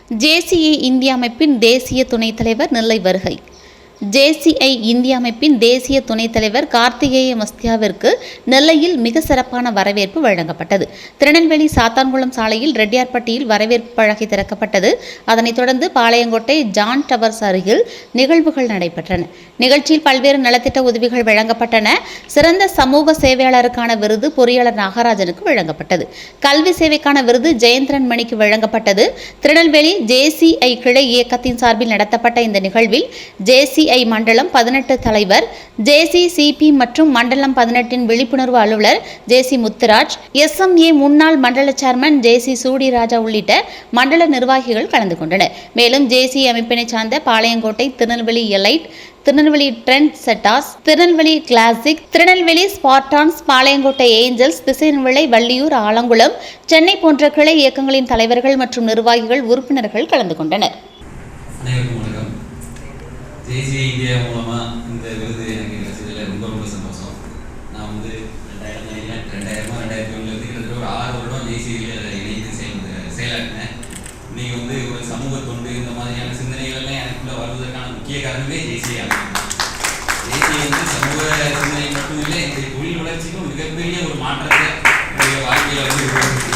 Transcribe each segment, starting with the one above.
JCI இந்திய அமைப்பின் தேசிய துணைத் தலைவர் நெல்லை வருகை. ஜேசிஐ இந்திய அமைப்பின் தேசிய துணைத் தலைவர் கார்த்திகேய மஸ்தியாவிற்கு நெல்லையில் மிக சிறப்பான வரவேற்பு வழங்கப்பட்டது. திருநெல்வேலி சாத்தான்குளம் சாலையில் ரெட்டியார்பட்டியில் வரவேற்பு பலகை திறக்கப்பட்டது. அதனைத் தொடர்ந்து பாளையங்கோட்டை ஜான் டவர்ஸ் அருகில் நிகழ்வுகள் நடைபெற்றன. நிகழ்ச்சியில் பல்வேறு நலத்திட்ட உதவிகள் வழங்கப்பட்டன. சிறந்த சமூக சேவையாளருக்கான விருது பொறியாளர் நாகராஜனுக்கு வழங்கப்பட்டது. கல்வி சேவைக்கான விருது ஜெயந்திரன் மணிக்கு வழங்கப்பட்டது. திருநெல்வேலி ஜேசிஐ கிளை இயக்கத்தின் சார்பில் நடத்தப்பட்ட இந்த நிகழ்வில் ஜேசிஐ மண்டலம் 18 தலைவர் ஜேசிசிபி மற்றும் மண்டலம் 18 விழிப்புணர்வு அலுவலர் ஜேசி முத்துராஜ், SMA முன்னாள் மண்டல சேர்மன் ஜேசி சூடிராஜா உள்ளிட்ட மண்டல நிர்வாகிகள் கலந்து கொண்டனர். மேலும் ஜேசி அமைப்பினை சார்ந்த Palayamkottai, Tirunelveli Elite, Tirunelveli Trend Setters, Tirunelveli Classic, Tirunelveli Spartans, Palayamkottai Angels, Thisayanvilai, Valliyur, Alangulam, Chennai போன்ற கிளை இயக்கங்களின் தலைவர்கள் மற்றும் நிர்வாகிகள், உறுப்பினர்கள் கலந்து கொண்டனர். ஜேசிஐ இந்தியா மூலமாக இந்த விருது எனக்கு கிடைச்சதில் ரொம்ப சந்தோஷம். நான் வந்து 2001 கிட்டத்தட்ட ஒரு 6 வருடம் ஜேசிஐயில் இணைந்து செயலாற்றினேன். இன்றைக்கி வந்து ஒரு சமூக தொண்டு இந்த மாதிரியான சிந்தனைகள்லாம் எனக்குள்ளே வருவதற்கான முக்கிய காரணமே ஜேசிஐ அமைப்பு. ஜேசிஐ வந்து சமூக சிந்தனை மட்டும் இல்லை, என்னுடைய தொழில் வளர்ச்சிக்கும் மிகப்பெரிய ஒரு மாற்றத்தை என்னுடைய வாழ்க்கையில் வந்து உருவாக்குச்சு.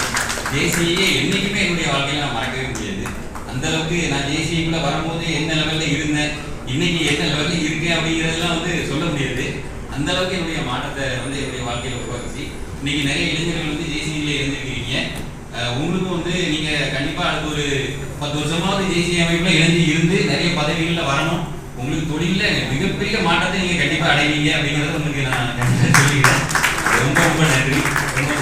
ஜேசிஐயே என்றைக்குமே என்னுடைய வாழ்க்கையில் நான் மறக்கவே முடியாது. அந்தளவுக்கு நான் ஜேசிஐக்குள்ளே வரும்போது என்ன லெவலில் இருந்தேன், இன்னைக்கு என்ன லெவலில் இருக்கேன் அப்படிங்கிறதெல்லாம் வந்து சொல்ல முடியாது. அந்த அளவுக்கு என்னுடைய மாற்றத்தை வந்து என்னுடைய வாழ்க்கையில் உருவாக்குச்சு. இன்னைக்கு நிறைய இளைஞர்கள் வந்து ஜேசிஐல இருந்துருக்கீங்க. உங்களுக்கும் வந்து நீங்கள் கண்டிப்பாக அடுத்த ஒரு 10 வருஷமாவது ஜேசிஐ அமைப்பில் இருந்து நிறைய பதவிகளில் வரணும். உங்களுக்கு தொழிலில் மிகப்பெரிய மாற்றத்தை நீங்கள் கண்டிப்பாக அடைவீங்க அப்படிங்கிறத உங்களுக்கு நான் கண்டிப்பாக சொல்லிக்கிறேன். ரொம்ப நன்றி. ரொம்ப